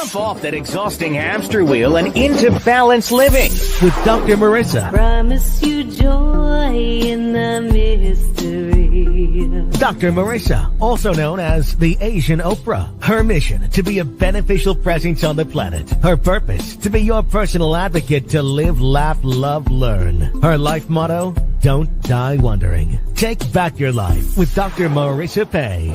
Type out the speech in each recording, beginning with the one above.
Jump off that exhausting hamster wheel and into balanced living with Dr. Marissa. Promise you joy in the mystery. Dr. Marissa, also known as the Asian Oprah. Her mission, to be a beneficial presence on the planet. Her purpose, to be your personal advocate to live, laugh, love, learn. Her life motto, don't die wondering. Take back your life with Dr. Marissa Pay.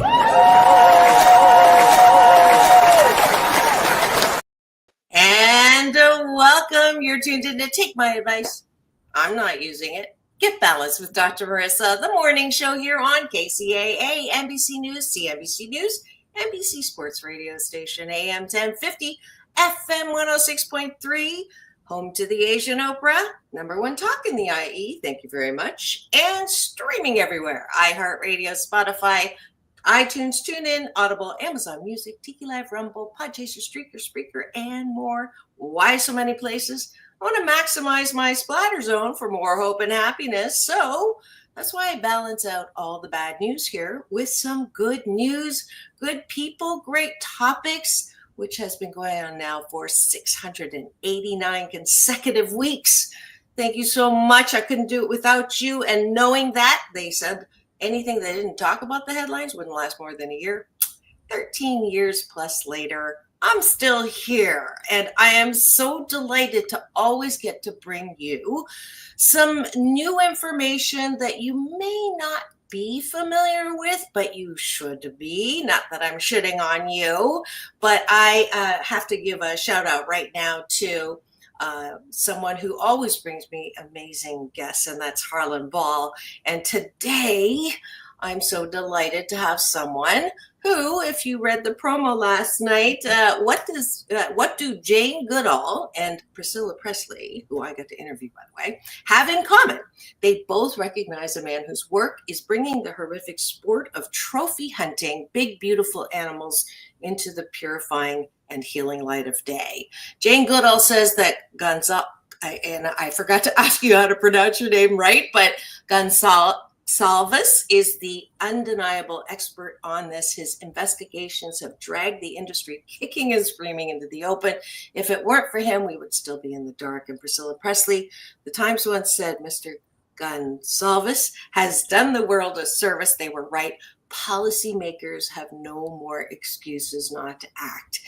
And welcome. You're tuned in to Take My Advice. I'm not using it. Get Balanced with Dr. Marissa, the morning show here on KCAA, NBC News, CNBC News, NBC Sports Radio Station, AM 1050, FM 106.3, home to the Asian Oprah, number one talk in the IE. Thank you very much. And streaming everywhere. iHeartRadio, Spotify, iTunes, TuneIn, Audible, Amazon Music, Tiki Live, Rumble, Podchaser, Spreaker, and more. Why so many places? I want to maximize my splatter zone for more hope and happiness. So that's why I balance out all the bad news here with some good news, good people, great topics, which has been going on now for 689 consecutive weeks. Thank you so much. I couldn't do it without you. And knowing that, they said anything they didn't talk about the headlines wouldn't last more than a year. 13 years plus later, I'm still here, and I am so delighted to always get to bring you some new information that you may not be familiar with, but you should be. Not that I'm shitting on you, but I have to give a shout out right now to someone who always brings me amazing guests, and that's Harlan Ball. And today, I'm so delighted to have someone who, if you read the promo last night, what do Jane Goodall and Priscilla Presley, who I got to interview, by the way, have in common? They both recognize a man whose work is bringing the horrific sport of trophy hunting big, beautiful animals into the purifying and healing light of day. Jane Goodall says that and I forgot to ask you how to pronounce your name right, but Gonçalves is the undeniable expert on this. His investigations have dragged the industry kicking and screaming into the open. If it weren't for him, we would still be in the dark. And Priscilla Presley, the Times once said, Mr. Gonçalves has done the world a service. They were right. Policymakers have no more excuses not to act.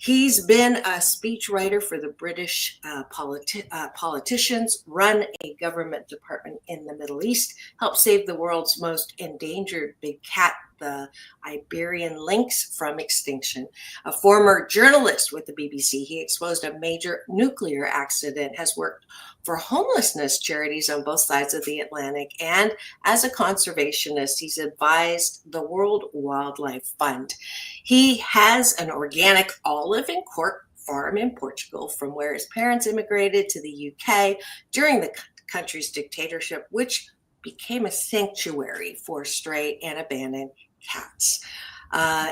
He's been a speechwriter for the British politicians, run a government department in the Middle East, helped save the world's most endangered big cat, the Iberian Lynx, from extinction. A former journalist with the BBC, he exposed a major nuclear accident, has worked for homelessness charities on both sides of the Atlantic, and as a conservationist, he's advised the World Wildlife Fund. He has an organic olive and cork farm in Portugal, from where his parents immigrated to the UK during the country's dictatorship, which became a sanctuary for stray and abandoned cats.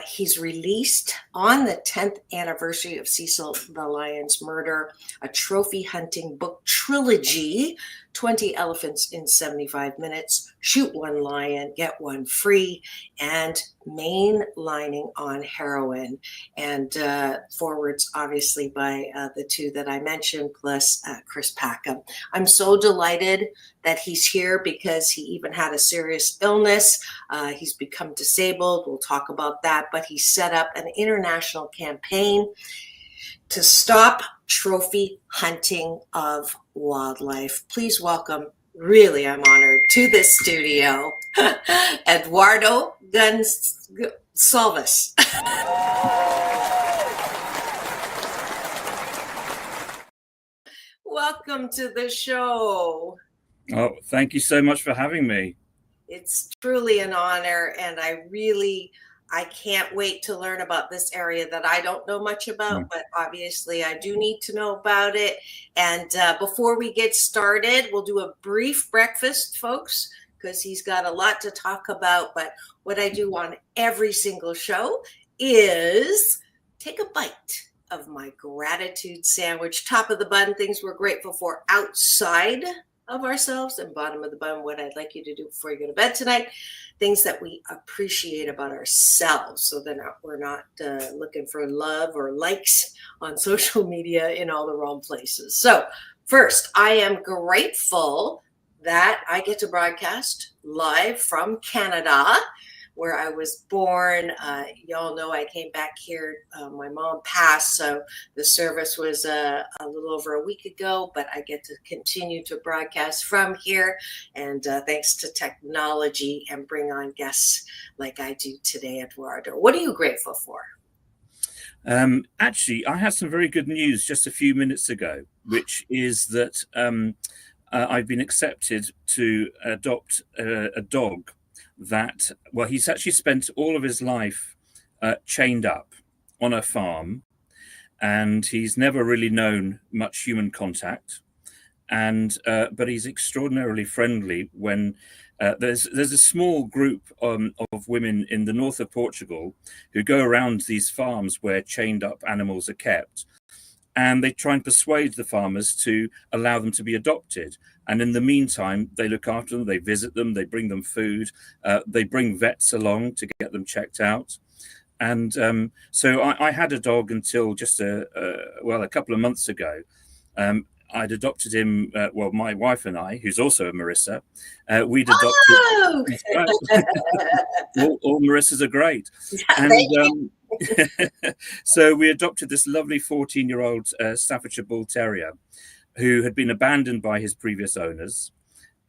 He's released on the 10th anniversary of Cecil the Lion's murder, a trophy hunting book trilogy, 20 Elephants in 75 Minutes, Shoot One Lion, Get One Free, and Mainlining on Heroin. And forwards, obviously, by the two that I mentioned, plus Chris Packham. I'm so delighted that he's here because he even had a serious illness. He's become disabled. We'll talk about that. But he set up an international campaign to stop trophy hunting of wildlife. Please welcome, really I'm honored, to this studio, Eduardo Gonçalves. Welcome to the show. Oh, thank you so much for having me. It's truly an honor, and I can't wait to learn about this area that I don't know much about, but obviously I do need to know about it. And before we get started, we'll do a brief breakfast, folks, because he's got a lot to talk about. But what I do on every single show is take a bite of my gratitude sandwich, top of the bun, things we're grateful for outside of ourselves, and bottom of the bun, what I'd like you to do before you go to bed tonight, things that we appreciate about ourselves, so that we're not looking for love or likes on social media in all the wrong places. So first, I am grateful that I get to broadcast live from Canada, where I was born. Y'all know I came back here. My mom passed, so the service was a little over a week ago, but I get to continue to broadcast from here, and thanks to technology, and bring on guests like I do today, Eduardo. What are you grateful for? Actually, I had some very good news just a few minutes ago, which is that I've been accepted to adopt a dog that, well, he's actually spent all of his life chained up on a farm, and he's never really known much human contact. And but he's extraordinarily friendly when there's a small group of women in the north of Portugal who go around these farms where chained up animals are kept, and they try and persuade the farmers to allow them to be adopted. And in the meantime, they look after them, they visit them, they bring them food, they bring vets along to get them checked out. And so I had a dog until just a couple of months ago. I'd adopted him, well, my wife and I, who's also a Marissa, we'd adopted. Oh! all Marissas are great. Thank you. So we adopted this lovely 14-year-old Staffordshire Bull Terrier who had been abandoned by his previous owners.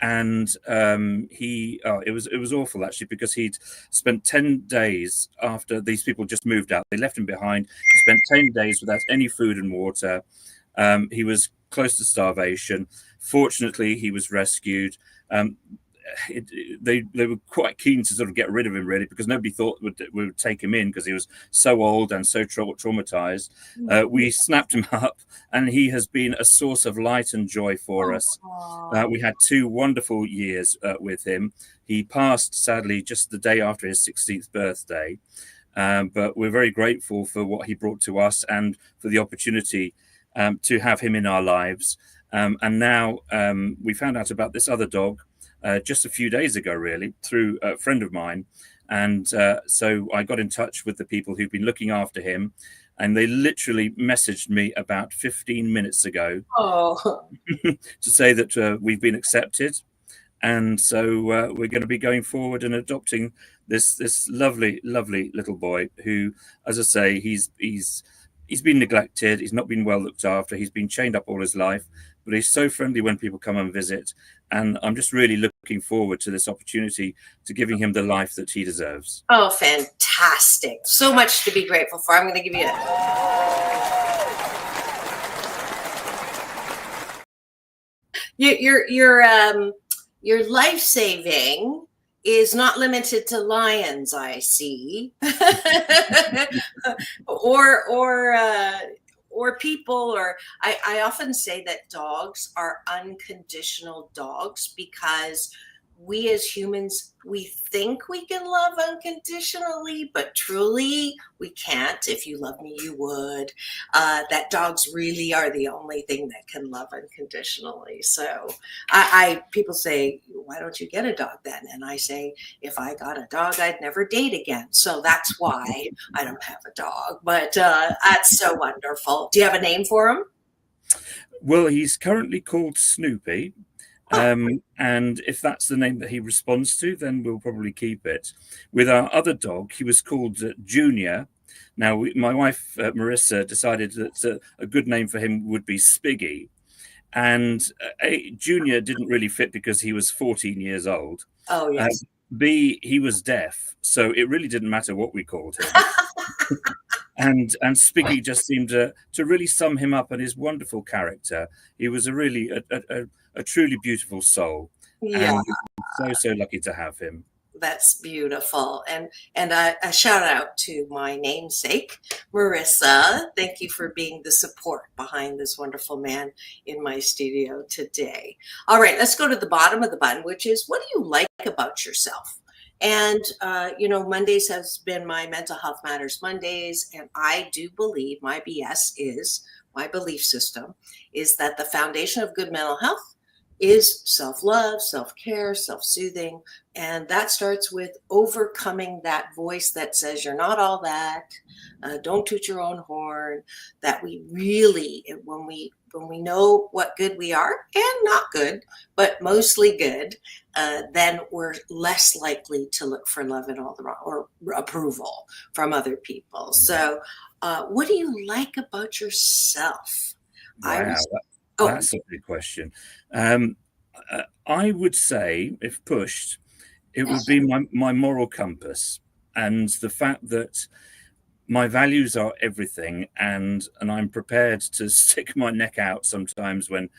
And it was awful, actually, because he'd spent 10 days after these people just moved out. They left him behind. He spent 10 days without any food and water. He was close to starvation. Fortunately, he was rescued. They were quite keen to sort of get rid of him, really, because nobody thought we would take him in because he was so old and so traumatized. We snapped him up, and he has been a source of light and joy for us. We had 2 wonderful years with him. He passed, sadly, just the day after his 16th birthday, but we're very grateful for what he brought to us and for the opportunity to have him in our lives. And now we found out about this other dog just a few days ago, really, through a friend of mine. And so I got in touch with the people who've been looking after him, and they literally messaged me about 15 minutes ago to say that we've been accepted. And so we're going to be going forward and adopting this lovely, lovely little boy who, as I say, he's been neglected. He's not been well looked after. He's been chained up all his life, but he's so friendly when people come and visit. And I'm just really looking forward to this opportunity to giving him the life that he deserves. Oh, fantastic. So much to be grateful for. I'm going to give you your life-saving is not limited to lions, I see, or people, or I often say that dogs are unconditional dogs because we as humans, we think we can love unconditionally, but truly we can't. If you love me, you would. That dogs really are the only thing that can love unconditionally. So people say, why don't you get a dog then? And I say, if I got a dog, I'd never date again. So that's why I don't have a dog. But that's so wonderful. Do you have a name for him? Well, he's currently called Snoopy. And if that's the name that he responds to, then we'll probably keep it. With our other dog, he was called Junior. Now, my wife, Marissa, decided that a good name for him would be Spiggy. And Junior didn't really fit because he was 14 years old. Oh, yes. B, he was deaf. So it really didn't matter what we called him. And Spiggy just seemed to really sum him up and his wonderful character. He was a truly beautiful soul. Yeah. And so lucky to have him. That's beautiful. And a shout out to my namesake, Marissa. Thank you for being the support behind this wonderful man in my studio today. All right, let's go to the bottom of the button, which is, what do you like about yourself? And, Mondays has been my Mental Health Matters Mondays. And I do believe my belief system is that the foundation of good mental health is self-love, self-care, self-soothing. And that starts with overcoming that voice that says you're not all that, don't toot your own horn, that we really, when we know what good we are, and not good, but mostly good, then we're less likely to look for love in all the wrong, or approval from other people. So what do you like about yourself? Wow, that's a big question. I would say, if pushed, it would be my moral compass, and the fact that my values are everything, and I'm prepared to stick my neck out sometimes when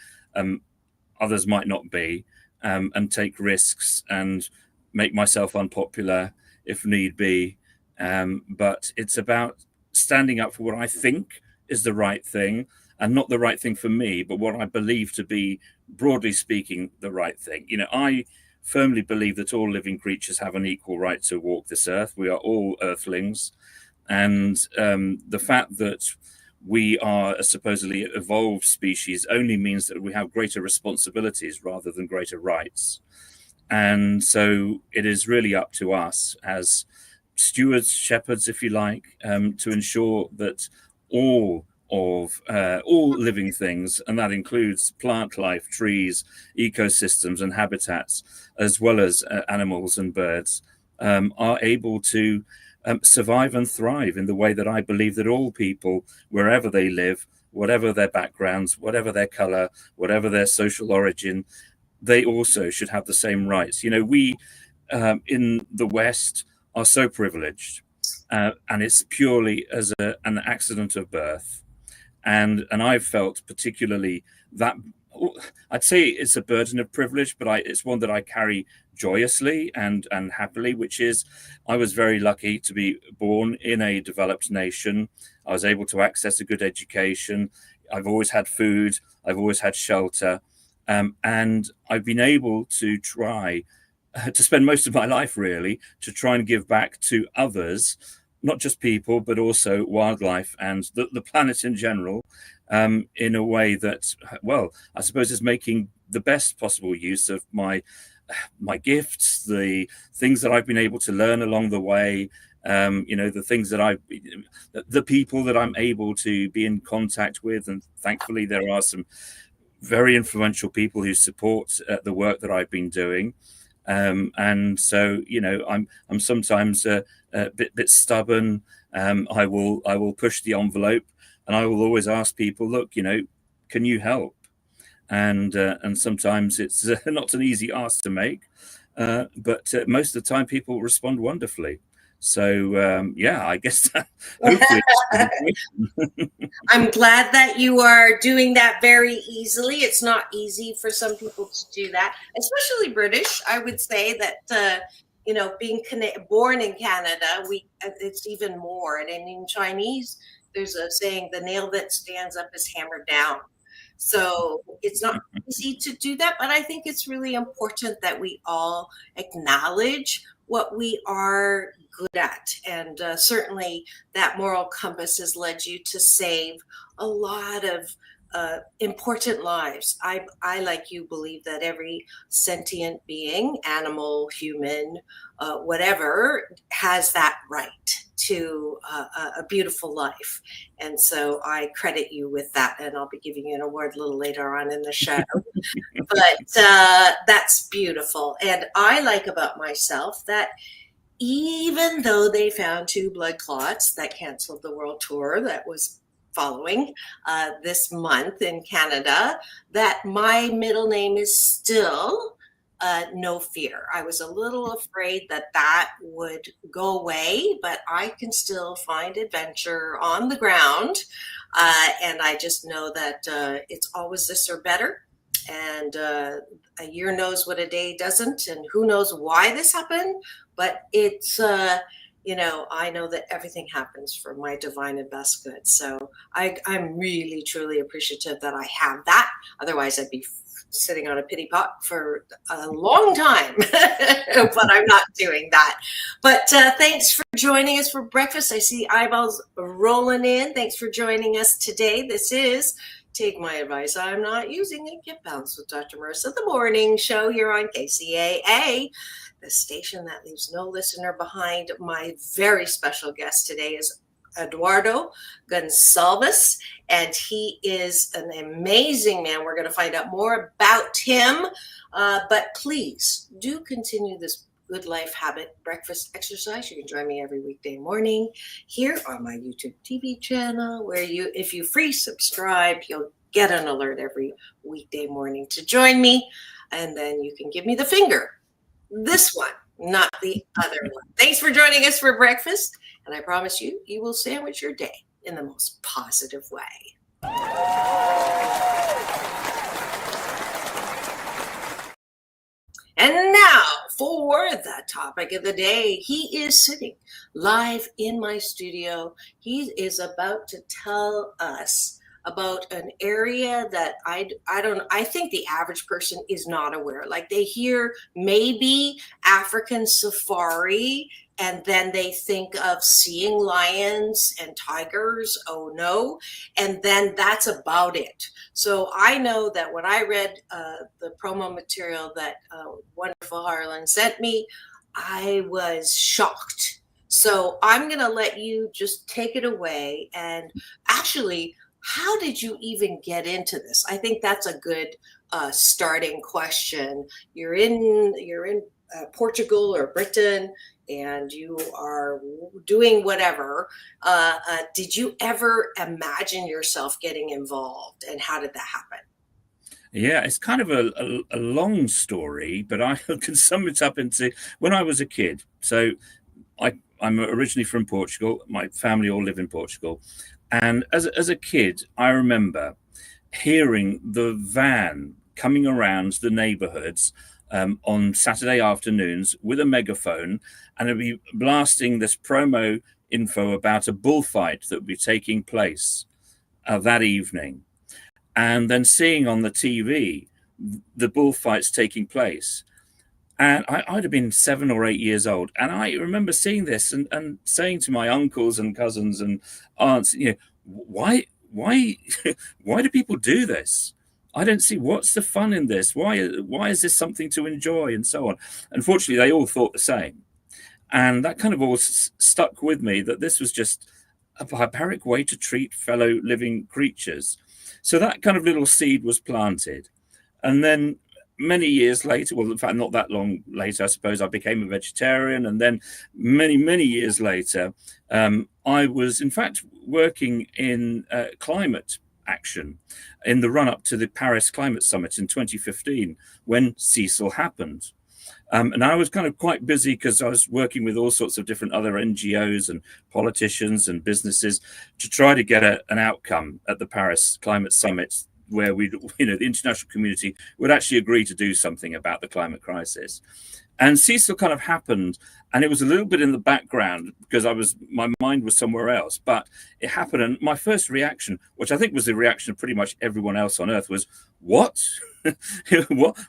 others might not be, and take risks and make myself unpopular if need be. But it's about standing up for what I think is the right thing, and not the right thing for me, but what I believe to be, broadly speaking, the right thing. I firmly believe that all living creatures have an equal right to walk this earth. We are all earthlings. And the fact that we are a supposedly evolved species only means that we have greater responsibilities rather than greater rights. And so it is really up to us as stewards, shepherds, if you like, to ensure that all living things, and that includes plant life, trees, ecosystems and habitats, as well as animals and birds, are able to survive and thrive in the way that I believe that all people, wherever they live, whatever their backgrounds, whatever their color, whatever their social origin, they also should have the same rights. We in the West are so privileged, and it's purely as an accident of birth. And I've felt particularly that, I'd say it's a burden of privilege, but it's one that I carry joyously and happily, which is I was very lucky to be born in a developed nation. I was able to access a good education. I've always had food. I've always had shelter. And I've been able to try to spend most of my life really to try and give back to others, not just people, but also wildlife and the planet in general, in a way that, well, I suppose is making the best possible use of my gifts, the things that I've been able to learn along the way, the things that the people that I'm able to be in contact with. And thankfully, there are some very influential people who support the work that I've been doing. And so, I'm sometimes a bit stubborn. I will push the envelope, and I will always ask people, look, can you help? And sometimes it's not an easy ask to make, but most of the time people respond wonderfully. So I guess hopefully. I'm glad that you are doing that very easily. It's not easy for some people to do that, especially British. I would say that being born in Canada, it's even more. And in Chinese, there's a saying: "The nail that stands up is hammered down." So it's not easy to do that, but I think it's really important that we all acknowledge what we are good at. And certainly that moral compass has led you to save a lot of important lives. I, like you, believe that every sentient being, animal, human, whatever, has that right to a beautiful life. And so I credit you with that, and I'll be giving you an award a little later on in the show. But that's beautiful. And I like about myself that even though they found 2 blood clots that canceled the world tour that was following this month in Canada, that my middle name is still No Fear. I was a little afraid that would go away, but I can still find adventure on the ground. And I just know that it's always this or better. And a year knows what a day doesn't, and who knows why this happened, but it's, I know that everything happens for my divine and best good. So I'm really, truly appreciative that I have that. Otherwise, I'd be sitting on a pity pot for a long time, but I'm not doing that. But thanks for joining us for breakfast. I see eyeballs rolling in. Thanks for joining us today. This is Take my advice. I'm not using it. Get balanced with Dr. Marissa, the morning show here on KCAA, the station that leaves no listener behind. My very special guest today is Eduardo Gonçalves, and he is an amazing man. We're going to find out more about him, but please do continue this good life habit breakfast exercise. You can join me every weekday morning here on my YouTube TV channel, where if you free subscribe, you'll get an alert every weekday morning to join me, and then you can give me the finger. This one, not the other one. Thanks for joining us for breakfast, and I promise you, you will sandwich your day in the most positive way. And now for the topic of the day. He is sitting live in my studio. He is about to tell us about an area that I think the average person is not aware. Like, they hear maybe African safari, and then they think of seeing lions and tigers. Oh no. And then that's about it. So I know that when I read the promo material that wonderful Harlan sent me, I was shocked. So I'm going to let you just take it away. And actually, how did you even get into this? I think that's a good starting question. You're in Portugal or Britain, and you are doing whatever. Did you ever imagine yourself getting involved, and how did that happen? Yeah, it's kind of a long story, but I can sum it up into when I was a kid. So I'm originally from Portugal. My family all live in Portugal. And as a kid, I remember hearing the van coming around the neighborhoods on Saturday afternoons with a megaphone, and it'd be blasting this promo info about a bullfight that would be taking place that evening. And then seeing on the TV the bullfights taking place. And I'd have been 7 or 8 years old. And I remember seeing this and saying to my uncles and cousins and aunts, why do people do this? I don't see what's the fun in this. Why is this something to enjoy, and so on. Unfortunately, they all thought the same. And that kind of all stuck with me, that this was just a barbaric way to treat fellow living creatures. So that kind of little seed was planted. And then many years later, well, in fact, not that long later, I suppose, I became a vegetarian. And then many years later, I was, in fact, working in climate action in the run-up to the Paris Climate Summit in 2015, when Cecil happened. And I was kind of quite busy because I was working with all sorts of different other NGOs and politicians and businesses to try to get an outcome at the Paris Climate Summit, where the international community would actually agree to do something about the climate crisis. And Cecil kind of happened, and it was a little bit in the background because my mind was somewhere else, but it happened. And my first reaction, which I think was the reaction of pretty much everyone else on Earth, was, what?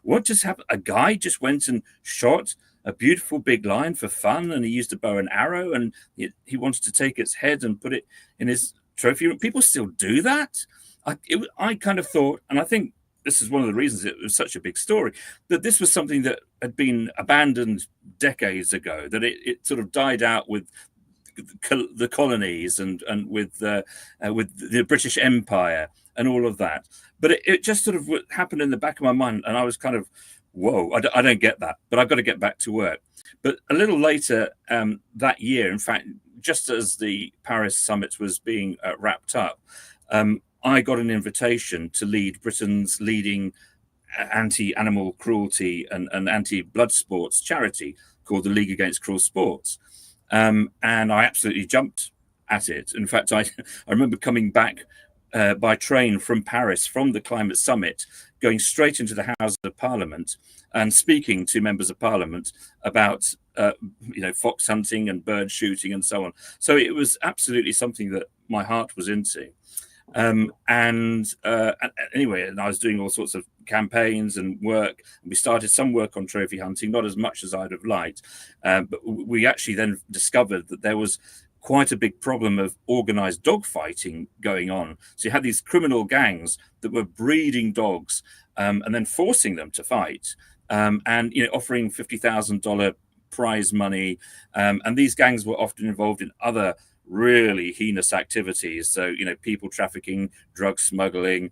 What just happened? A guy just went and shot a beautiful big lion for fun, and he used a bow and arrow, and he wanted to take its head and put it in his trophy room. People still do that? I kind of thought, and I think this is one of the reasons it was such a big story, that this was something that had been abandoned decades ago, that it sort of died out with the colonies and with the British Empire and all of that. But it just sort of happened in the back of my mind, and I was kind of, whoa, I don't get that, but I've got to get back to work. But a little later that year, in fact, just as the Paris summit was being wrapped up, I got an invitation to lead Britain's leading anti-animal cruelty and anti-blood sports charity called the League Against Cruel Sports. And I absolutely jumped at it. In fact, I remember coming back by train from Paris, from the climate summit, going straight into the House of Parliament and speaking to members of Parliament about fox hunting and bird shooting and so on. So it was absolutely something that my heart was into. Anyway, and I was doing all sorts of campaigns and work. We started some work on trophy hunting, not as much as I'd have liked, but we actually then discovered that there was quite a big problem of organized dog fighting going on. So you had these criminal gangs that were breeding dogs and then forcing them to fight, and offering $50,000 prize money. And these gangs were often involved in other really heinous activities. So, people trafficking, drug smuggling,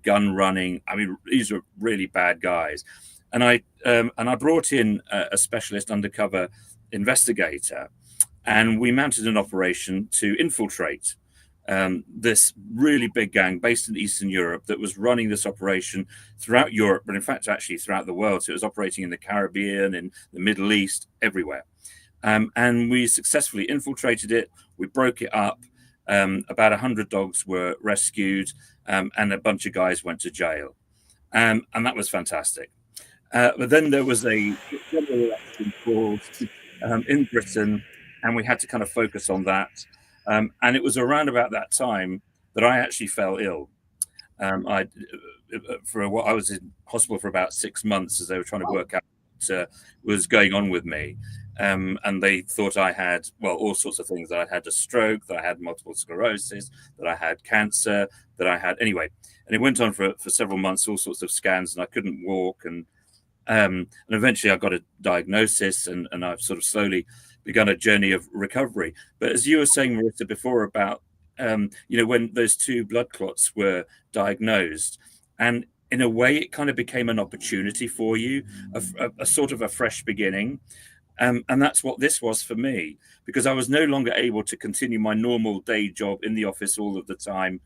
gun running. I mean, these were really bad guys. And I brought in a specialist undercover investigator, and we mounted an operation to infiltrate this really big gang based in Eastern Europe that was running this operation throughout Europe, but in fact, actually throughout the world. So it was operating in the Caribbean, in the Middle East, everywhere. And we successfully infiltrated it. We broke it up. About 100 dogs were rescued, and a bunch of guys went to jail. And that was fantastic. But then there was a general election called in Britain, and we had to kind of focus on that. And it was around about that time that I actually fell ill. I was in hospital for about 6 months as they were trying to work out what was going on with me. And they thought I had, all sorts of things, that I had a stroke, that I had multiple sclerosis, that I had cancer, that I had, anyway. And it went on for several months, all sorts of scans, and I couldn't walk. And eventually I got a diagnosis, and I've sort of slowly begun a journey of recovery. But as you were saying, Marissa, before about, when those 2 blood clots were diagnosed, and in a way it kind of became an opportunity for you, a sort of a fresh beginning. And that's what this was for me, because I was no longer able to continue my normal day job in the office all of the time,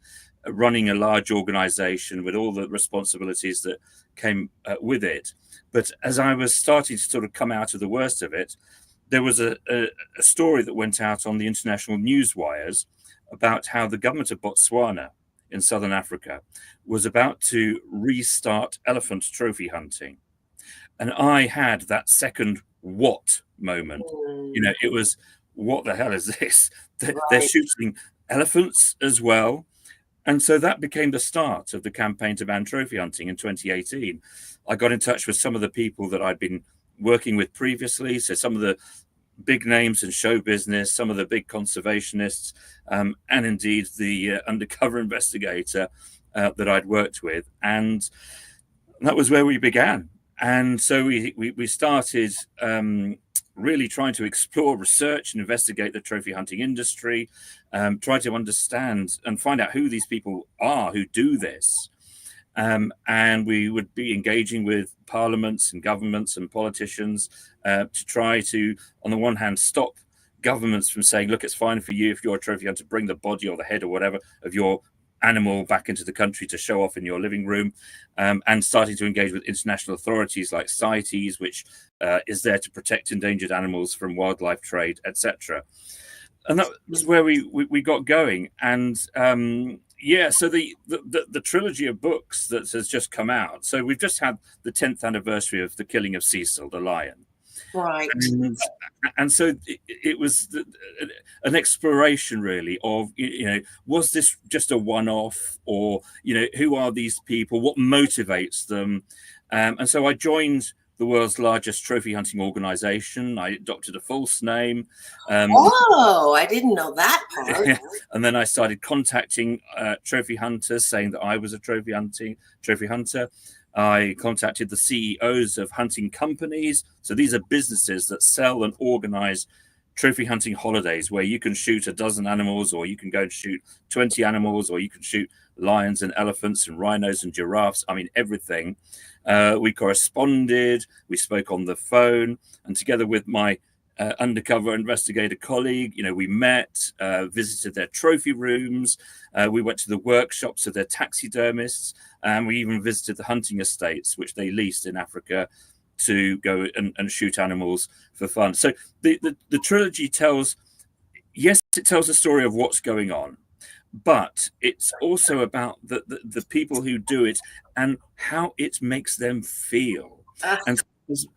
running a large organization with all the responsibilities that came with it. But as I was starting to sort of come out of the worst of it, there was a story that went out on the international news wires about how the government of Botswana in southern Africa was about to restart elephant trophy hunting. And I had that second what moment. It was, what the hell is this? They're shooting elephants as well. And so that became the start of the campaign to ban trophy hunting in 2018. I got in touch with some of the people that I'd been working with previously. So some of the big names in show business, some of the big conservationists, and indeed the undercover investigator that I'd worked with. And that was where we began. And so we started really trying to explore, research, and investigate the trophy hunting industry, try to understand and find out who these people are who do this. And we would be engaging with parliaments and governments and politicians to try to, on the one hand, stop governments from saying, look, it's fine for you if you're a trophy hunter, bring the body or the head or whatever of your animal back into the country to show off in your living room, and starting to engage with international authorities like CITES, which is there to protect endangered animals from wildlife trade, etc. And that was where we got going. And so the trilogy of books that has just come out. So we've just had the 10th anniversary of the killing of Cecil, the lion. Right. And so it was an exploration, really, of, was this just a one-off, or, who are these people? What motivates them? And so I joined the world's largest trophy hunting organization. I adopted a false name. I didn't know that part. And then I started contacting trophy hunters, saying that I was a trophy hunter. I contacted the CEOs of hunting companies. So these are businesses that sell and organize trophy hunting holidays, where you can shoot a dozen animals, or you can go and shoot 20 animals, or you can shoot lions and elephants and rhinos and giraffes. I mean, everything. We corresponded, we spoke on the phone, and together with my undercover investigator colleague, we met, visited their trophy rooms, we went to the workshops of their taxidermists, and we even visited the hunting estates which they leased in Africa to go and shoot animals for fun. So the trilogy tells a story of what's going on, but it's also about the people who do it and how it makes them feel. And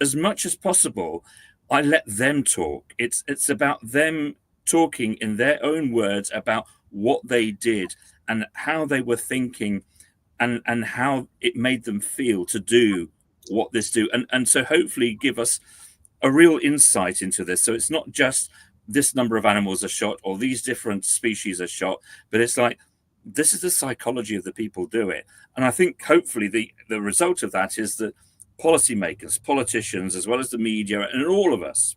as much as possible, I let them talk. It's about them talking in their own words about what they did and how they were thinking, and how it made them feel to do what this do. And so hopefully give us a real insight into this. So it's not just this number of animals are shot or these different species are shot, but it's like, this is the psychology of the people do it. And I think hopefully the result of that is that policymakers, politicians, as well as the media and all of us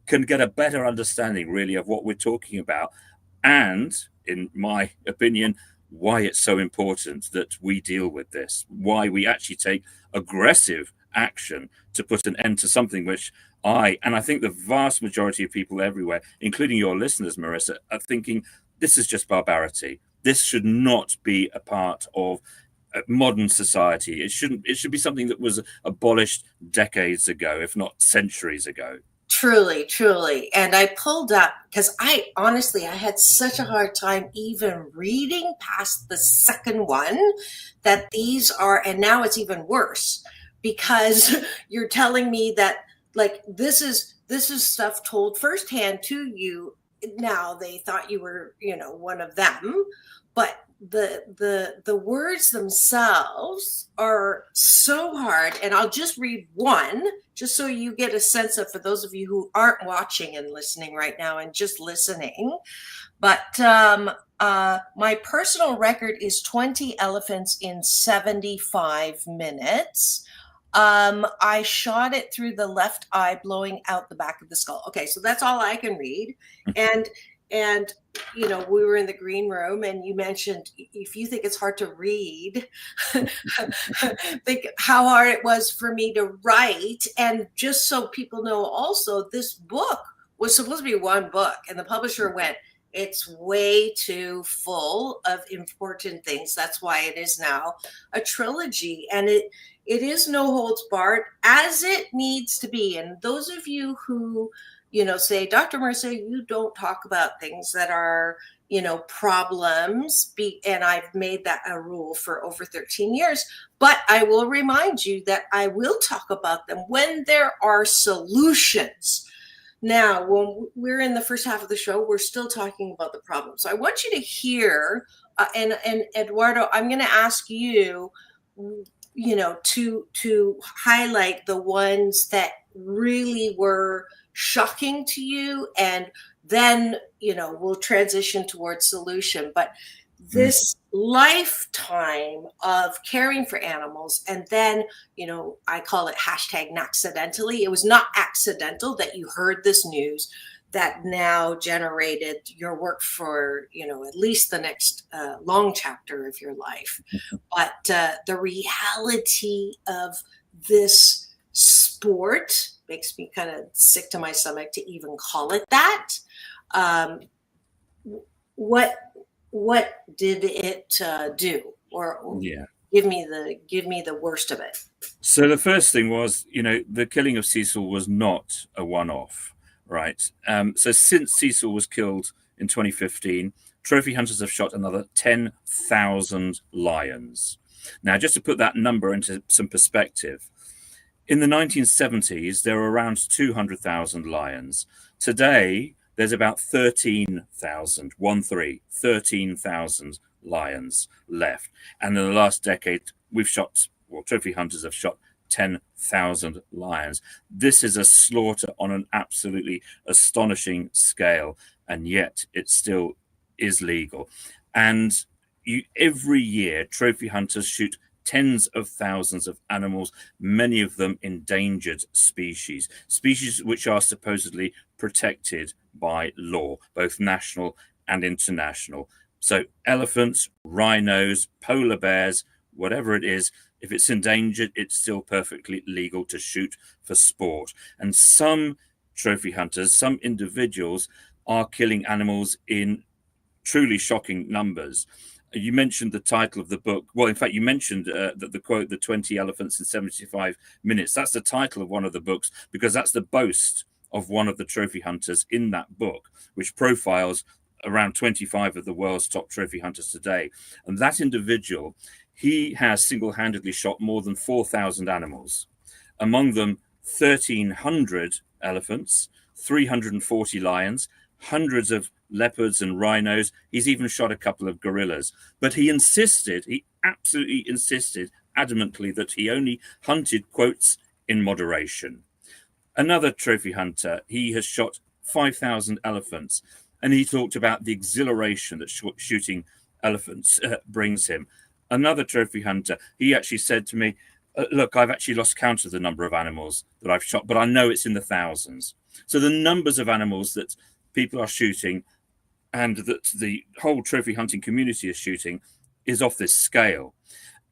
can get a better understanding really of what we're talking about. And in my opinion, why it's so important that we deal with this, why we actually take aggressive action to put an end to something which I think the vast majority of people everywhere, including your listeners, Marissa, are thinking this is just barbarity. This should not be a part of modern society. It should be something that was abolished decades ago, if not centuries ago. Truly, truly. And I pulled up because I had such a hard time even reading past the second one, that these are, and now it's even worse because you're telling me that like this is stuff told firsthand to you. Now they thought you were, one of them, but the words themselves are so hard. And I'll just read one just so you get a sense of, for those of you who aren't watching and listening right now and just listening. But my personal record is 20 elephants in 75 minutes. I shot it through the left eye, blowing out the back of the skull. Okay, so that's all I can read. And we were in the green room, and you mentioned, if you think it's hard to read, think how hard it was for me to write. And just so people know also, this book was supposed to be one book, and the publisher went, it's way too full of important things. That's why it is now a trilogy. And it is no holds barred, as it needs to be. And those of you who say, Dr. Marissa, you don't talk about things that are, problems. And I've made that a rule for over 13 years. But I will remind you that I will talk about them when there are solutions. Now, when we're in the first half of the show, we're still talking about the problem. So I want you to hear, and Eduardo, I'm going to ask you, to highlight the ones that really were shocking to you, and then we'll transition towards solution. But this lifetime of caring for animals, and then I call it #accidentally. It was not accidental that you heard this news that now generated your work for at least the next long chapter of your life. But the reality of this sport makes me kind of sick to my stomach to even call it that. What did it do? Or give me the worst of it. So the first thing was, the killing of Cecil was not a one-off, right? So since Cecil was killed in 2015, trophy hunters have shot another 10,000 lions. Now, just to put that number into some perspective, in the 1970s, there were around 200,000 lions. Today, there's about 13,000 lions left. And in the last decade, trophy hunters have shot 10,000 lions. This is a slaughter on an absolutely astonishing scale, and yet it still is legal. And every year, trophy hunters shoot tens of thousands of animals, many of them endangered species which are supposedly protected by law, both national and international. So elephants, rhinos, polar bears, whatever it is, if it's endangered, it's still perfectly legal to shoot for sport. And some trophy hunters, some individuals are killing animals in truly shocking numbers. You mentioned the title of the book. Well, in fact, you mentioned the quote, the 20 elephants in 75 minutes. That's the title of one of the books, because that's the boast of one of the trophy hunters in that book, which profiles around 25 of the world's top trophy hunters today. And that individual, he has single-handedly shot more than 4,000 animals, among them 1,300 elephants, 340 lions, hundreds of leopards and rhinos. He's even shot a couple of gorillas. But he absolutely insisted adamantly that he only hunted, quotes, in moderation. Another trophy hunter, he has shot 5,000 elephants. And he talked about the exhilaration that shooting elephants brings him. Another trophy hunter, he actually said to me, look, I've actually lost count of the number of animals that I've shot, but I know it's in the thousands. So the numbers of animals that people are shooting and that the whole trophy hunting community is shooting is off this scale.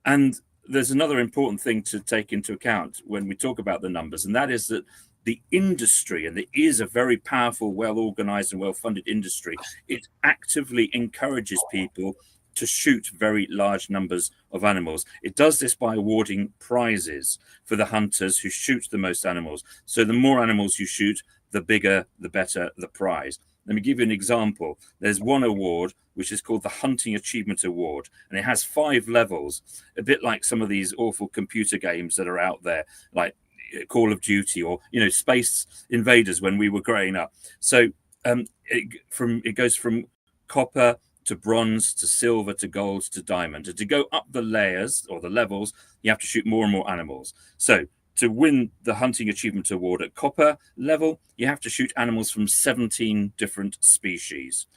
And there's another important thing to take into account when we talk about the numbers, and that is that the industry, and it is a very powerful, well-organized and well-funded industry, it actively encourages people to shoot very large numbers of animals. It does this by awarding prizes for the hunters who shoot the most animals. So the more animals you shoot, the bigger, the better the prize. Let me give you an example. There's one award which is called the Hunting Achievement Award, and it has 5 levels, a bit like some of these awful computer games that are out there, like Call of Duty or, you know, Space Invaders when we were growing up. So it goes from copper to bronze to silver to gold to diamond. And to go up the layers or the levels, you have to shoot more and more animals. So to win the Hunting Achievement Award at copper level, you have to shoot animals from 17 different species.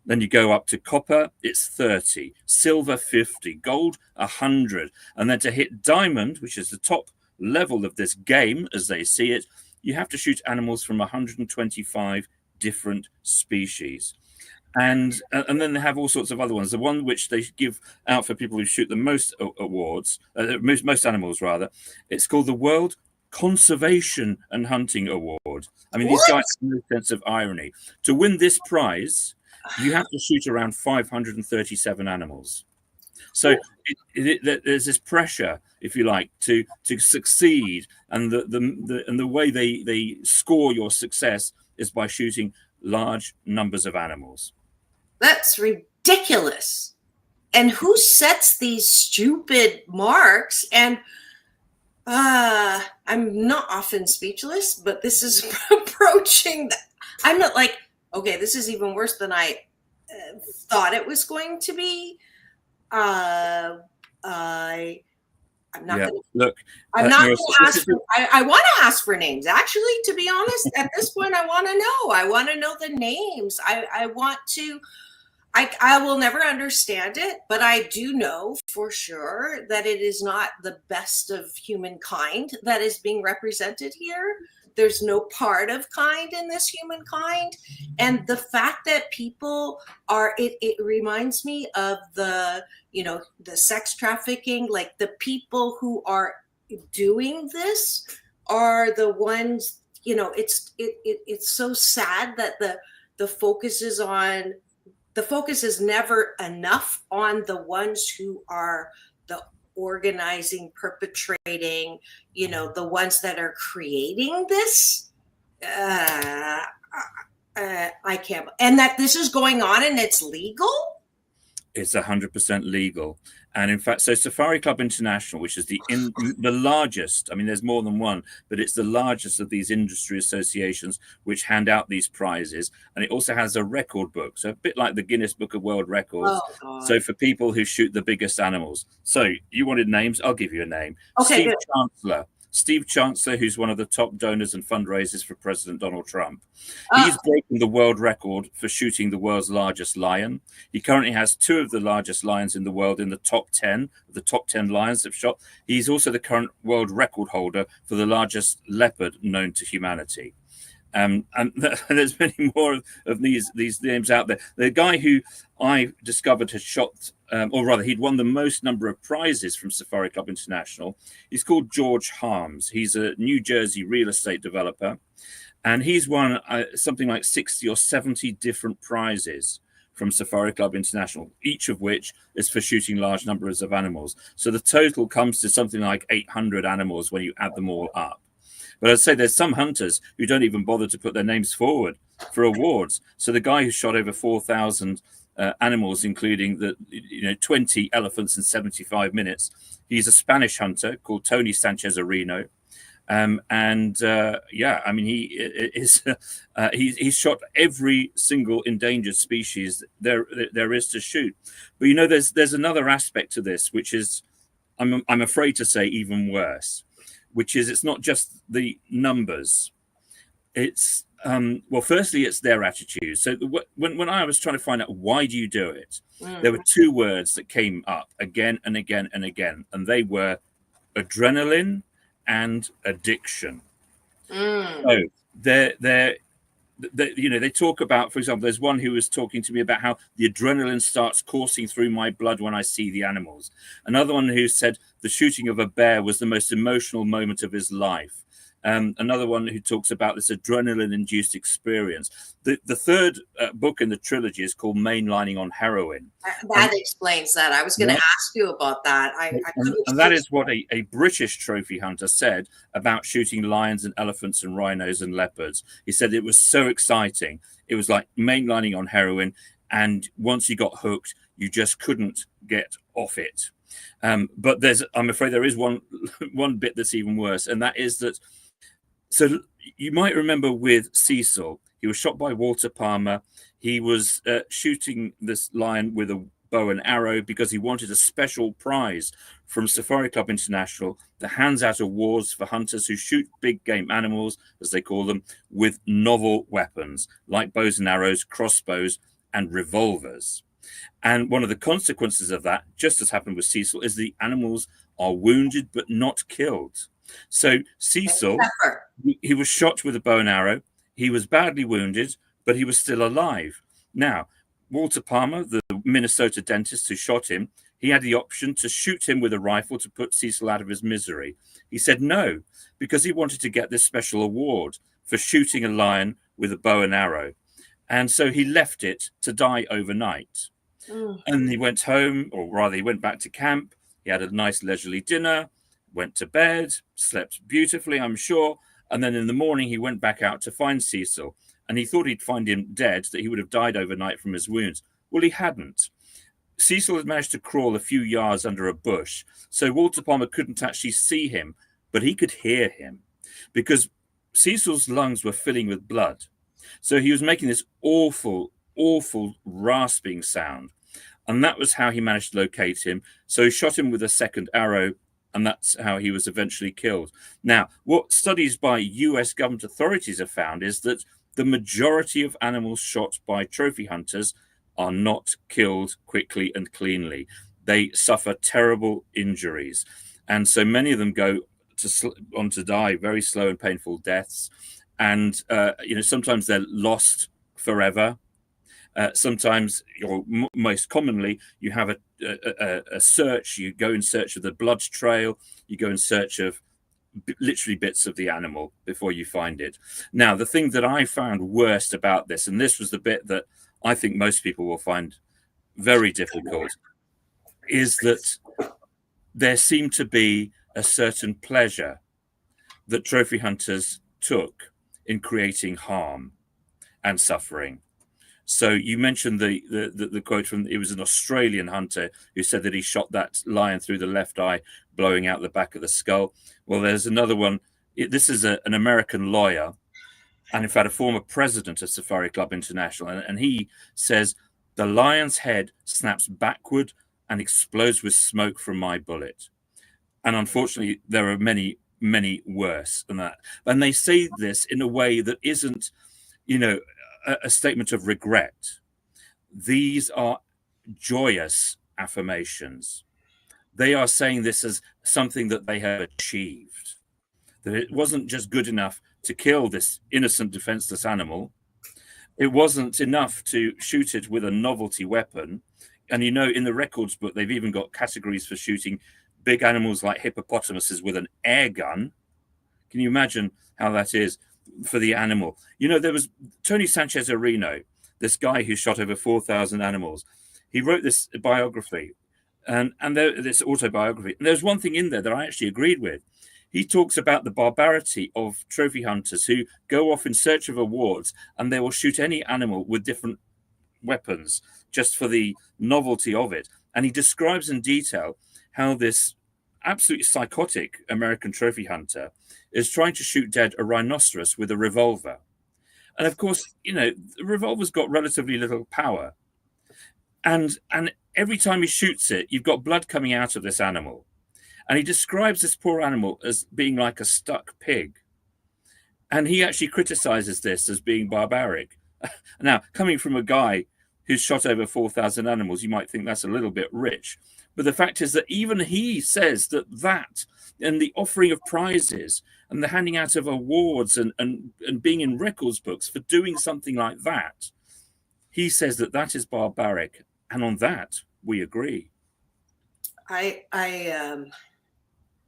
Then you go up to copper, it's 30, silver 50, gold 100. And then to hit diamond, which is the top level of this game as they see it, you have to shoot animals from 125 different species. And then they have all sorts of other ones. The one which they give out for people who shoot the most awards, most animals rather, it's called the World Conservation and Hunting Award. I mean, these guys have no sense of irony. To win this prize, you have to shoot around 537 animals. So there's this pressure, if you like, to succeed, and the way they score your success is by shooting large numbers of animals. That's ridiculous. And who sets these stupid marks? And I'm not often speechless, but this is approaching. I'm not like, okay, this is even worse than I thought it was going to be. I'm not going to look. I'm not going to ask. I want to ask for names. Actually, to be honest, at this point, I want to know. I want to know the names. I want to. I will never understand it, but I do know for sure that it is not the best of humankind that is being represented here. There's no part of kind in this humankind. And the fact that people are, it reminds me of the sex trafficking, like the people who are doing this are the ones, it's so sad that the focus is never enough on the ones who are the organizing, perpetrating, the ones that are creating this. I can't. And that this is going on and it's legal? It's 100% legal. And in fact, so Safari Club International, which is the largest, I mean, there's more than one, but it's the largest of these industry associations which hand out these prizes. And it also has a record book. So a bit like the Guinness Book of World Records. Oh, so for people who shoot the biggest animals. So you wanted names? I'll give you a name. Okay, Steve Chancellor, who's one of the top donors and fundraisers for President Donald Trump. He's broken the world record for shooting the world's largest lion. He currently has 2 of the largest lions in the world in the top 10 lions have shot. He's also the current world record holder for the largest leopard known to humanity. And there's many more of these names out there. The guy who I discovered had shot, or rather, he'd won the most number of prizes from Safari Club International. He's called George Harms. He's a New Jersey real estate developer, and he's won something like 60 or 70 different prizes from Safari Club International, each of which is for shooting large numbers of animals. So the total comes to something like 800 animals when you add them all up. But I'd say there's some hunters who don't even bother to put their names forward for awards. So the guy who shot over 4,000 animals, including 20 elephants in 75 minutes, he's a Spanish hunter called Tony Sanchez Areno. He's shot every single endangered species there is to shoot. But there's another aspect to this, which is, I'm afraid to say, even worse, which is it's not just the numbers. It's Well, firstly, it's their attitude. So when I was trying to find out why do you do it, Mm. there were two words that came up again and again and again, and they were adrenaline and addiction. So they talk about, for example, there's one who was talking to me about how the adrenaline starts coursing through my blood when I see the animals. Another one who said the shooting of a bear was the most emotional moment of his life. Another one who talks about this adrenaline-induced experience. The third book in the trilogy is called Mainlining on Heroin. That explains that. I was going to ask you about that. And that is what a British trophy hunter said about shooting lions and elephants and rhinos and leopards. He said it was so exciting. It was like mainlining on heroin. And once you got hooked, you just couldn't get off it. But I'm afraid there is one bit that's even worse. And that is that, so you might remember with Cecil, he was shot by Walter Palmer. He was shooting this lion with a bow and arrow because he wanted a special prize from Safari Club International that hands out awards for hunters who shoot big game animals, as they call them, with novel weapons like bows and arrows, crossbows, and revolvers. And one of the consequences of that, just as happened with Cecil, is the animals are wounded but not killed. So Cecil, he was shot with a bow and arrow. He was badly wounded, but he was still alive. Now, Walter Palmer, the Minnesota dentist who shot him, he had the option to shoot him with a rifle to put Cecil out of his misery. He said no, because he wanted to get this special award for shooting a lion with a bow and arrow. And so he left it to die overnight. And he went home, or rather he went back to camp. He had a nice leisurely dinner, went to bed, slept beautifully, I'm sure. And then in the morning, he went back out to find Cecil. And he thought he'd find him dead, that he would have died overnight from his wounds. Well, he hadn't. Cecil had managed to crawl a few yards under a bush. So Walter Palmer couldn't actually see him, but he could hear him because Cecil's lungs were filling with blood. So he was making this awful, awful rasping sound. And that was how he managed to locate him. So he shot him with a second arrow, and that's how he was eventually killed. Now, what studies by US government authorities have found is that the majority of animals shot by trophy hunters are not killed quickly and cleanly. They suffer terrible injuries. And so many of them go on to die very slow and painful deaths. And, sometimes they're lost forever. Sometimes, or most commonly, you have a search. You go in search of the blood trail. You go in search of literally bits of the animal before you find it. Now, the thing that I found worst about this, and this was the bit that I think most people will find very difficult, is that there seemed to be a certain pleasure that trophy hunters took in creating harm and suffering. So you mentioned the quote from, it was an Australian hunter who said that he shot that lion through the left eye, blowing out the back of the skull. Well, there's another one. This is an American lawyer, and in fact, a former president of Safari Club International. And he says, the lion's head snaps backward and explodes with smoke from my bullet. And unfortunately, there are many, many worse than that. And they say this in a way that isn't, a statement of regret. These are joyous affirmations. They are saying this as something that they have achieved, that it wasn't just good enough to kill this innocent, defenseless animal. It wasn't enough to shoot it with a novelty weapon. And, in the records book, they've even got categories for shooting big animals like hippopotamuses with an air gun. Can you imagine how that is for the animal? There was Tony Sanchez Areno, this guy who shot over 4,000 animals. He wrote this biography and this autobiography. And there's one thing in there that I actually agreed with. He talks about the barbarity of trophy hunters who go off in search of awards and they will shoot any animal with different weapons just for the novelty of it. And he describes in detail how this absolutely psychotic American trophy hunter is trying to shoot dead a rhinoceros with a revolver. And of course, the revolver's got relatively little power. And every time he shoots it, you've got blood coming out of this animal. And he describes this poor animal as being like a stuck pig. And he actually criticizes this as being barbaric. Now, coming from a guy who's shot over 4,000 animals, you might think that's a little bit rich. But the fact is that even he says that and the offering of prizes and the handing out of awards and being in records books for doing something like that, he says that is barbaric. And on that, we agree. I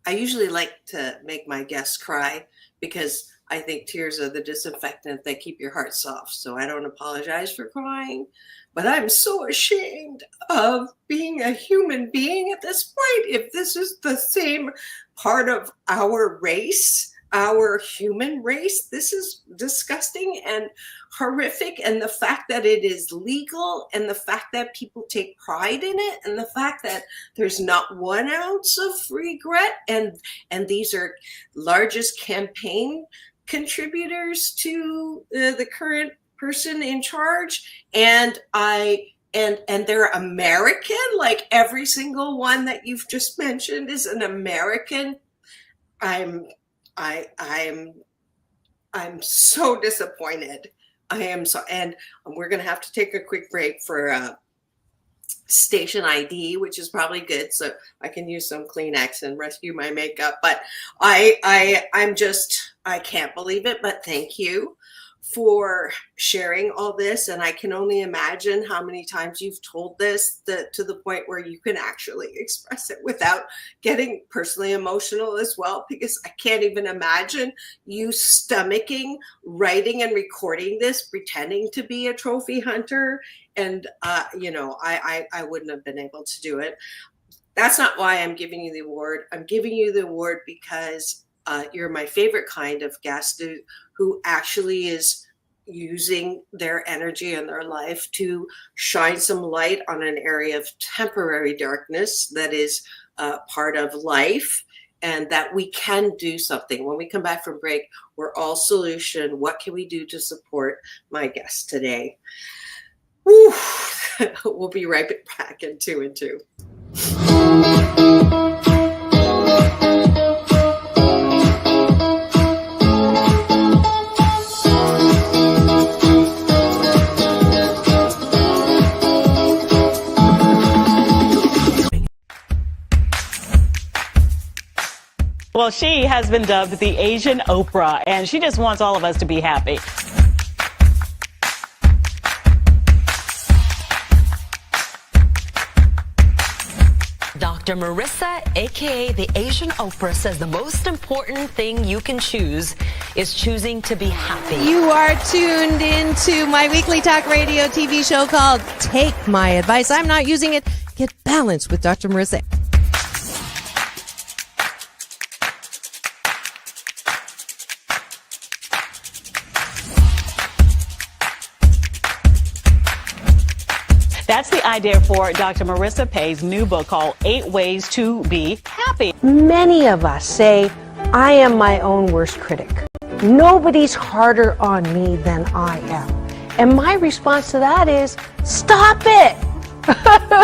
usually like to make my guests cry because I think tears are the disinfectant that keep your heart soft. So I don't apologize for crying, but I'm so ashamed of being a human being at this point. If this is the same part of our race, our human race, this is disgusting and horrific. And the fact that it is legal and the fact that people take pride in it and the fact that there's not 1 ounce of regret. And these are largest campaign contributors to the current person in charge. And they're American, like every single one that you've just mentioned is an American. I'm so disappointed. I am so, and we're going to have to take a quick break for station ID, which is probably good. So I can use some Kleenex and rescue my makeup. But I can't believe it. But thank you for sharing all this. And I can only imagine how many times you've told this to the point where you can actually express it without getting personally emotional as well, because I can't even imagine you stomaching writing and recording this, pretending to be a trophy hunter. And, I wouldn't have been able to do it. That's not why I'm giving you the award. I'm giving you the award because you're my favorite kind of guest who actually is using their energy and their life to shine some light on an area of temporary darkness that is part of life, and that we can do something. When we come back from break, we're all solution. What can we do to support my guest today? Whew. We'll be right back in 2 and 2. Well, she has been dubbed the Asian Oprah, and she just wants all of us to be happy. Dr. Marissa, aka the Asian Oprah, says the most important thing you can choose is choosing to be happy. You are tuned into my weekly talk radio TV show called Take My Advice. I'm not using it. Get balanced with Dr. Marissa. That's the idea for Dr. Marissa Pay's new book called 8 Ways to Be Happy. Many of us say, I am my own worst critic. Nobody's harder on me than I am. And my response to that is, stop it!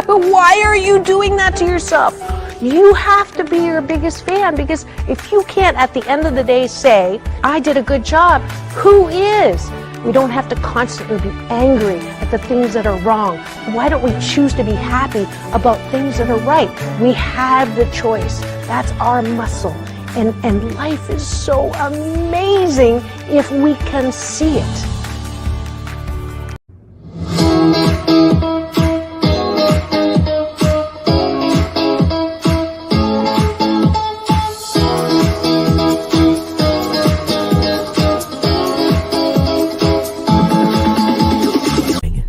Why are you doing that to yourself? You have to be your biggest fan, because if you can't at the end of the day say, I did a good job, who is? We don't have to constantly be angry at the things that are wrong. Why don't we choose to be happy about things that are right? We have the choice. That's our muscle. And life is so amazing if we can see it.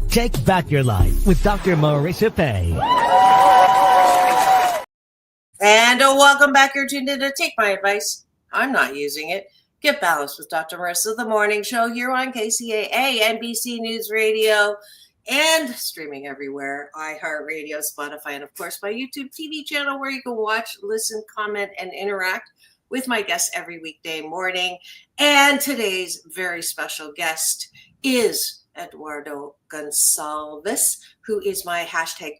Take back your life with Dr. Marissa Pay. And welcome back. You're tuned in to Take My Advice. I'm not using it. Get balanced with Dr. Marissa, the morning show here on KCAA, NBC News Radio, and streaming everywhere. iHeartRadio, Spotify, and of course my YouTube TV channel where you can watch, listen, comment, and interact with my guests every weekday morning. And today's very special guest is Eduardo Gonçalves, who is my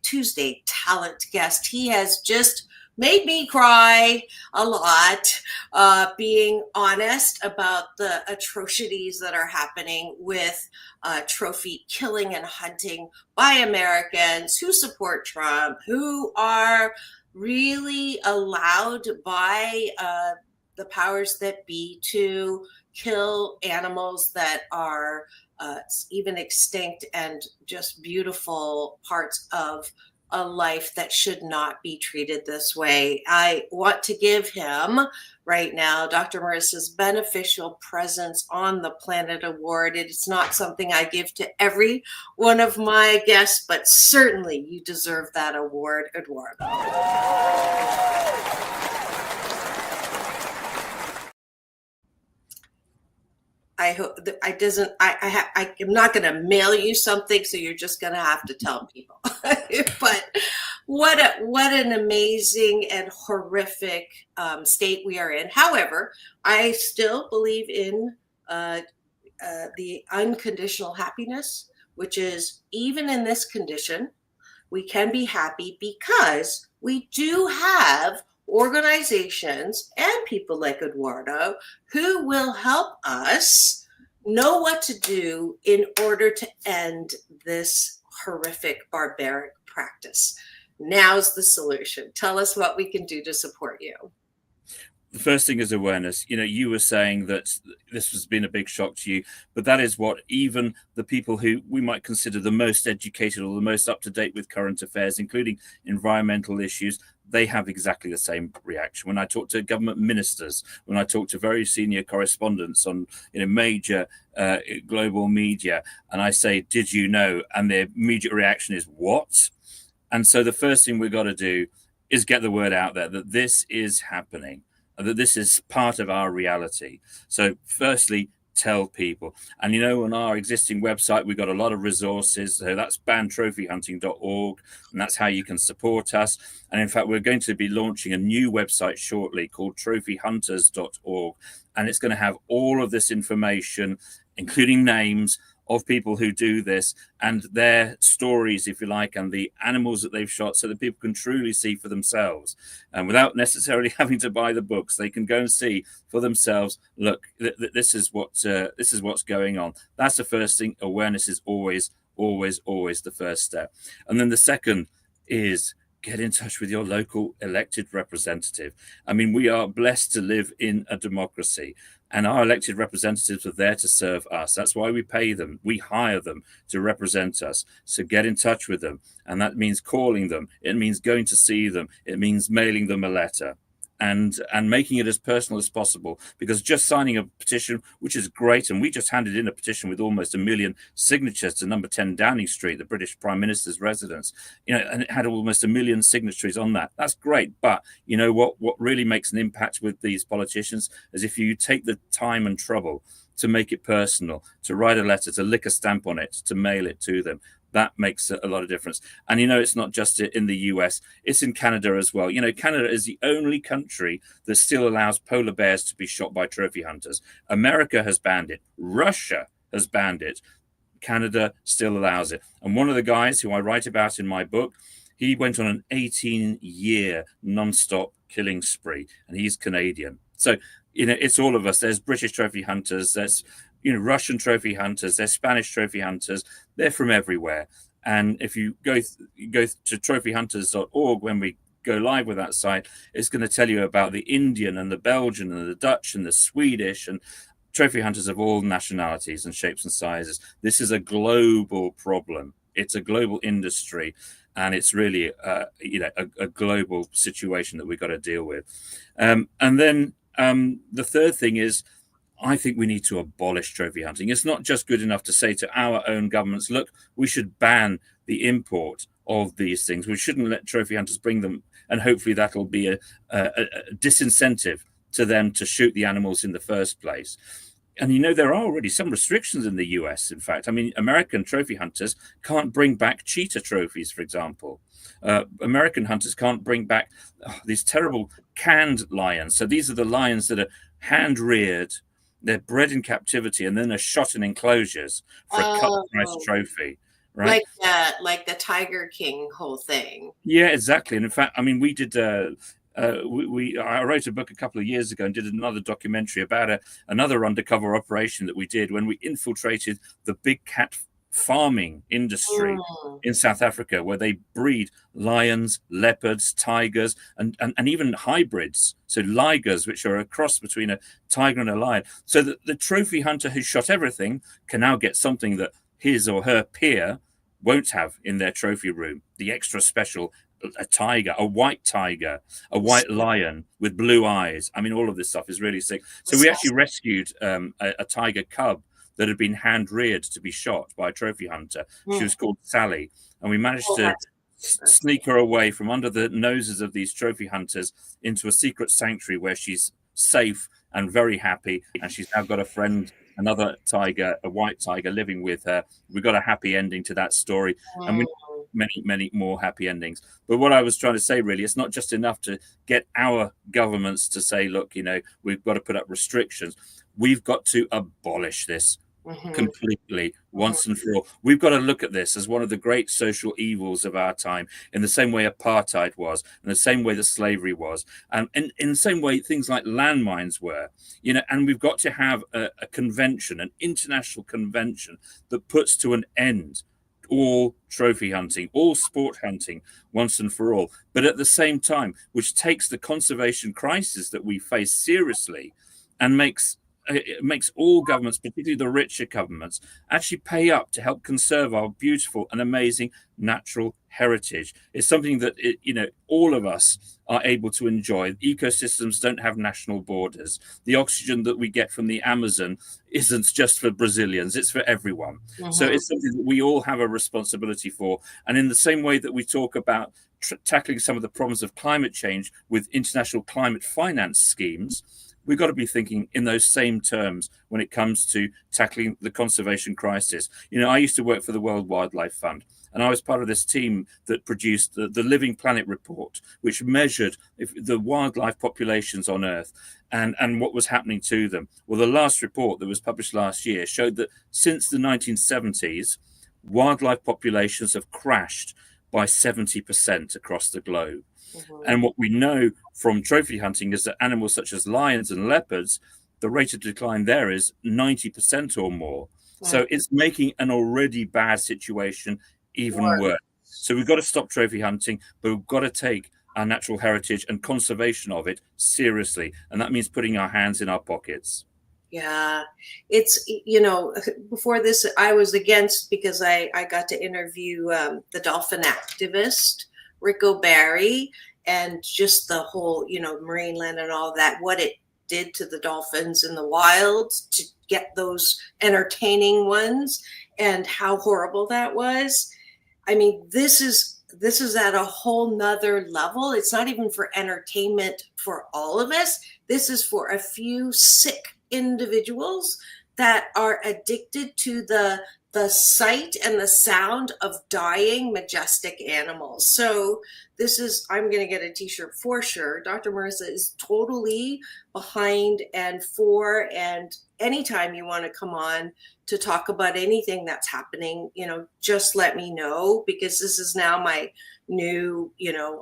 #Tuesday talent guest. He has just made me cry a lot, being honest about the atrocities that are happening with trophy killing and hunting by Americans who support Trump, who are really allowed by the powers that be to kill animals that are even extinct and just beautiful parts of a life that should not be treated this way. I want to give him right now, Dr. Marissa's Beneficial Presence on the Planet Award. It's not something I give to every one of my guests, but certainly you deserve that award, Eduardo. I hope that I am not going to mail you something, so you're just going to have to tell people. But what an amazing and horrific state we are in. However, I still believe in the unconditional happiness, which is even in this condition, we can be happy because we do have organizations and people like Eduardo who will help us know what to do in order to end this horrific, barbaric practice. Now's the solution. Tell us what we can do to support you. The first thing is awareness. You were saying that this has been a big shock to you, but that is what even the people who we might consider the most educated or the most up to date with current affairs, including environmental issues, they have exactly the same reaction. When I talk to government ministers, when I talk to very senior correspondents on major global media, and I say, "Did you know?" and their immediate reaction is, "What?" And so the first thing we've got to do is get the word out there that this is happening, that this is part of our reality. So firstly, tell people. And on our existing website, we've got a lot of resources. So that's bantrophyhunting.org, and that's how you can support us. And in fact, we're going to be launching a new website shortly called trophyhunters.org, and it's going to have all of this information, including names of people who do this and their stories, if you like, and the animals that they've shot, so that people can truly see for themselves. And without necessarily having to buy the books, they can go and see for themselves, look, this is what's going on. That's the first thing. Awareness is always the first step. And then the second is get in touch with your local elected representative. I mean, we are blessed to live in a democracy, and our elected representatives are there to serve us. That's why we pay them. We hire them to represent us. So get in touch with them. And that means calling them. It means going to see them. It means mailing them a letter. And making it as personal as possible, because just signing a petition, which is great, and we just handed in a petition with almost 1 million signatures to number 10 Downing Street, the British Prime Minister's residence, and it had almost 1 million signatories on that. That's great, but what really makes an impact with these politicians is if you take the time and trouble to make it personal, to write a letter, to lick a stamp on it, to mail it to them. That makes a lot of difference. And it's not just in the US, it's in Canada as well. Canada is the only country that still allows polar bears to be shot by trophy hunters. America has banned it. Russia has banned it. Canada still allows it. And one of the guys who I write about in my book, he went on an 18-year non-stop killing spree, and he's Canadian. So, it's all of us. There's British trophy hunters, there's Russian trophy hunters, there's Spanish trophy hunters. They're from everywhere. And if you go to trophyhunters.org, when we go live with that site, it's going to tell you about the Indian and the Belgian and the Dutch and the Swedish and trophy hunters of all nationalities and shapes and sizes. This is a global problem. It's a global industry, and it's really a global situation that we've got to deal with. And then the third thing is, I think we need to abolish trophy hunting. It's not just good enough to say to our own governments, look, we should ban the import of these things. We shouldn't let trophy hunters bring them, and hopefully that'll be a disincentive to them to shoot the animals in the first place. And there are already some restrictions in the US, in fact. I mean, American trophy hunters can't bring back cheetah trophies, for example. American hunters can't bring back these terrible canned lions. So these are the lions that are hand-reared, they're bred in captivity, and then they're shot in enclosures for a cut-price trophy. Right? Like the Tiger King whole thing. Yeah, exactly. And in fact, I mean, we did I wrote a book a couple of years ago and did another documentary about another undercover operation that we did when we infiltrated the big cat farming industry in South Africa, where they breed lions, leopards, tigers, and even hybrids. So ligers, which are a cross between a tiger and a lion. So that the trophy hunter who shot everything can now get something that his or her peer won't have in their trophy room, the extra special, a tiger, a white lion with blue eyes. I mean, all of this stuff is really sick. So we actually rescued a tiger cub that had been hand reared to be shot by a trophy hunter. She was called Sally, and we managed to sneak her away from under the noses of these trophy hunters into a secret sanctuary where she's safe and very happy, and she's now got a friend, another tiger, a white tiger, living with her. We got a happy ending to that story, and we many more happy endings. But what I was trying to say, really, it's not just enough to get our governments to say, look, we've got to put up restrictions. We've got to abolish this completely once and for all. We've got to look at this as one of the great social evils of our time, in the same way apartheid was, in the same way that slavery was, and in the same way things like landmines were, and we've got to have a convention, an international convention that puts to an end all trophy hunting, all sport hunting once and for all, but at the same time, which takes the conservation crisis that we face seriously and makes all governments, particularly the richer governments, actually pay up to help conserve our beautiful and amazing natural heritage. It's something that all of us are able to enjoy. Ecosystems don't have national borders. The oxygen that we get from the Amazon isn't just for Brazilians, it's for everyone. So it's something that we all have a responsibility for. And in the same way that we talk about tackling some of the problems of climate change with international climate finance schemes, we've got to be thinking in those same terms when it comes to tackling the conservation crisis. I used to work for the World Wildlife Fund, and I was part of this team that produced the Living Planet report, which measured the wildlife populations on Earth and what was happening to them. Well, the last report that was published last year showed that since the 1970s, wildlife populations have crashed by 70% across the globe. And what we know from trophy hunting is that animals such as lions and leopards, the rate of decline there is 90% or more. So it's making an already bad situation even worse. So we've got to stop trophy hunting, but we've got to take our natural heritage and conservation of it seriously. And that means putting our hands in our pockets. Yeah, it's, before this, I was against, because I got to interview the dolphin activist, Rico Barry, and just the whole, marine land and all that, what it did to the dolphins in the wild to get those entertaining ones, and how horrible that was. I mean, this is at a whole nother level. It's not even for entertainment for all of us. This is for a few sick individuals that are addicted to the sight and the sound of dying majestic animals. So I'm going to get a t-shirt for sure. Dr. Marissa is totally behind and for, and anytime you want to come on to talk about anything that's happening, just let me know, because this is now my new,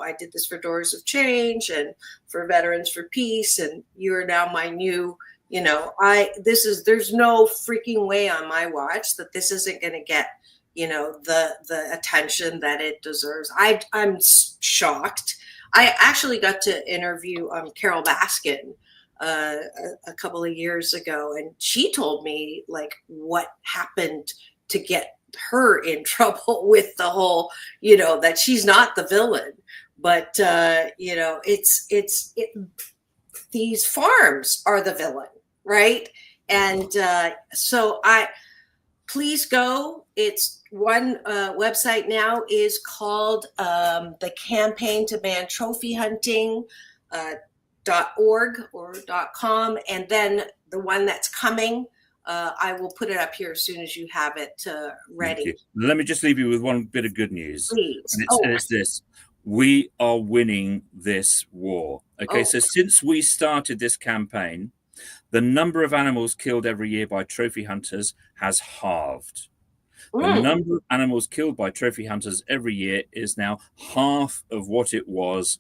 I did this for Doors of Change and for Veterans for Peace, and you are now my new, there's no freaking way on my watch that this isn't going to get, the attention that it deserves. I'm shocked. I actually got to interview Carol Baskin a couple of years ago, and she told me like what happened to get her in trouble with the whole, that she's not the villain, but these farms are the villain, right? And so please go. It's one website now is called the Campaign to Ban Trophy Hunting .org or .com, and then the one that's coming, I will put it up here as soon as you have it ready. Let me just leave you with one bit of good news. Please. And it's this. We are winning this war. Okay, so since we started this campaign, the number of animals killed every year by trophy hunters has halved. The number of animals killed by trophy hunters every year is now half of what it was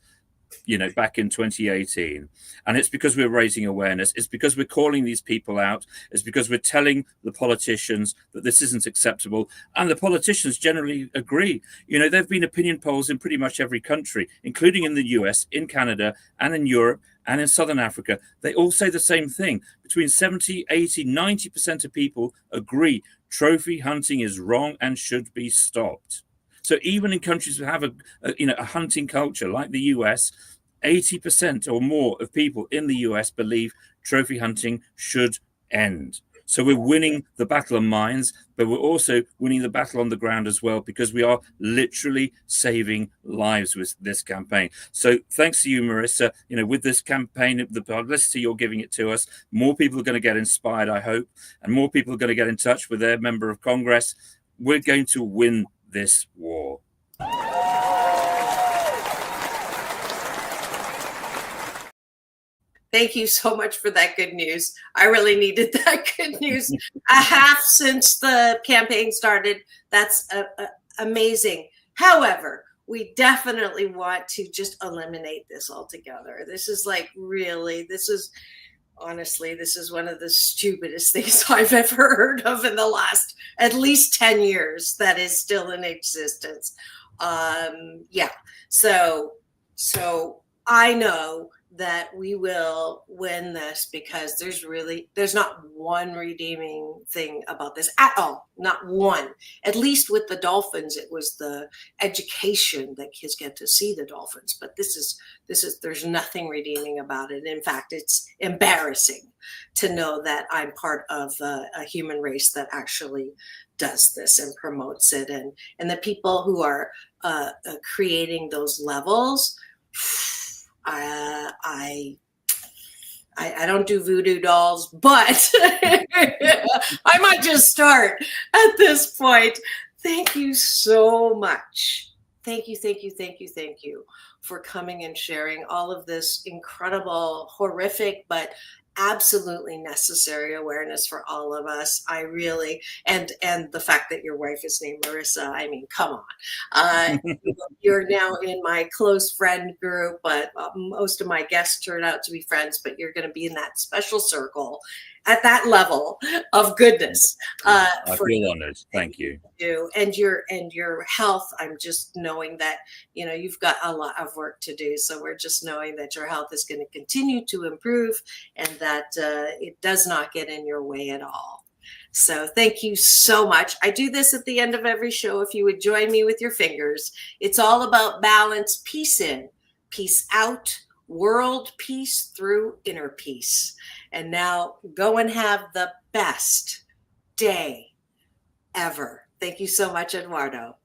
back in 2018. And it's because we're raising awareness. It's because we're calling these people out. It's because we're telling the politicians that this isn't acceptable. And the politicians generally agree. There have been opinion polls in pretty much every country, including in the US, in Canada, and in Europe, and in Southern Africa. They all say the same thing. Between 70, 80, 90% of people agree trophy hunting is wrong and should be stopped. So even in countries that have a hunting culture like the US, 80% or more of people in the US believe trophy hunting should end. So we're winning the battle of minds, but we're also winning the battle on the ground as well, because we are literally saving lives with this campaign. So thanks to you, Marissa. With this campaign, the publicity you're giving it to us, more people are going to get inspired, I hope, and more people are going to get in touch with their member of Congress. We're going to win this war. Thank you so much for that good news. I really needed that good news. A half since the campaign started. That's amazing. However, we definitely want to just eliminate this altogether. This is honestly, this is one of the stupidest things I've ever heard of in the last at least 10 years that is still in existence. So I know that we will win this, because there's not one redeeming thing about this at all. Not one. At least with the dolphins, it was the education that kids get to see the dolphins. But there's nothing redeeming about it. In fact, it's embarrassing to know that I'm part of a human race that actually does this and promotes it. And the people who are creating those levels, I don't do voodoo dolls, but I might just start at this point. Thank you so much. Thank you for coming and sharing all of this incredible, horrific, but absolutely necessary awareness for all of us. I really, and the fact that your wife is named Marissa, I mean, come on. You're now in my close friend group, but most of my guests turn out to be friends, but you're going to be in that special circle at that level of goodness. I feel honored. Thank you. And your health. I'm just knowing that, you've got a lot of work to do. So we're just knowing that your health is going to continue to improve, and that it does not get in your way at all. So thank you so much. I do this at the end of every show. If you would join me with your fingers, it's all about balance, peace in, peace out, world peace through inner peace. And now go and have the best day ever. Thank you so much, Eduardo.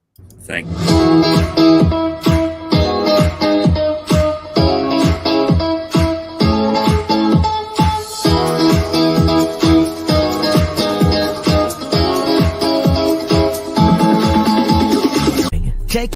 Thank you.